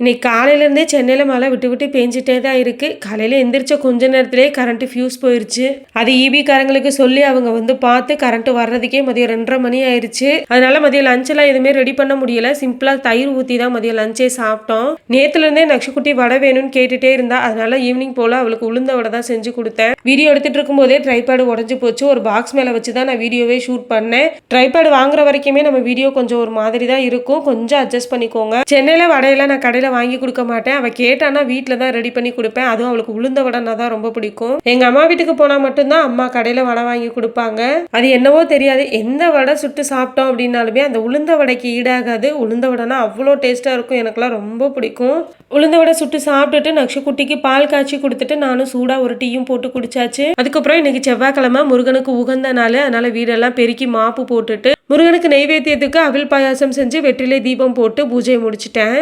இன்னைக்கு காலையிலேருந்தே சென்னையில் மழை விட்டு விட்டு பேஞ்சிட்டே தான் இருக்குது. காலையில் எந்திரிச்ச கொஞ்ச நேரத்திலேயே கரண்ட்டு ஃபியூஸ் போயிடுச்சு. அது காரங்களுக்கு சொல்லி அவங்க வந்து பார்த்து கரண்ட்டு வர்றதுக்கே மதியம் 2:30 மணி ஆயிடுச்சு. அதனால மதியம் லஞ்செல்லாம் எதுவுமே ரெடி பண்ண முடியல. சிம்பிளாக தயிர் ஊற்றி தான் மதியம் லஞ்சே சாப்பிட்டோம். நேற்றுலேருந்தே நக்ஷுக்குட்டி வடை வேணும்னு கேட்டுகிட்டே இருந்தா. அதனால ஈவினிங் போல் அவளுக்கு உளுந்த வடை தான் செஞ்சு கொடுத்தேன். வீடியோ எடுத்துகிட்டு இருக்கும்போதே ட்ரைபேடு உடஞ்சி போச்சு. ஒரு பாக்ஸ் மேலே வச்சு தான் நான் வீடியோவே ஷூட் பண்ணேன். ட்ரைபேடு வாங்குற வரைக்குமே நம்ம வீடியோ கொஞ்சம் ஒரு மாதிரி தான் இருக்கும். கொஞ்சம் அட்ஜஸ்ட் பண்ணிக்கோங்க. சென்னையில் வடையெல்லாம் நான் கடையில் வாங்கி கொடுக்க மாட்டேன். அவள் கேட்டானா வீட்டில் தான் ரெடி பண்ணி கொடுப்பேன். அதுவும் அவளுக்கு உளுந்த வடைனா தான் ரொம்ப பிடிக்கும். எங்கள் அம்மா வீட்டுக்கு போனால் மட்டும்தான் அம்மா கடையில் வடை வாங்கி கொடுப்பாங்க. அது என்னவோ தெரியாது, எந்த வடை சுட்டு சாப்பிட்டோம் அப்படின்னாலுமே அந்த உளுந்த வடைக்கு ஈடாகாது. உளுந்த வடைனா அவ்வளோ டேஸ்ட்டாக இருக்கும். எனக்குலாம் ரொம்ப பிடிக்கும். உளுந்த வடை சுட்டு சாப்பிட்டுட்டு நக்ஷுக்குட்டிக்கு பால் காய்ச்சி கொடுத்துட்டு நானும் சூடாக ஒரு டீயும் போட்டு குடிச்சாச்சு. அதுக்கப்புறம் இன்னைக்கு செவ்வாய்க்கிழமை முருகனுக்கு உகந்த நாள். அதனால வீடெல்லாம் பெருக்கி மாப்பு போட்டுட்டு முருகனுக்கு நெய்வேத்தியத்துக்கு அவிழ் பாயாசம் செஞ்சு வெற்றிலை தீபம் போட்டு பூஜையை முடிச்சிட்டேன்.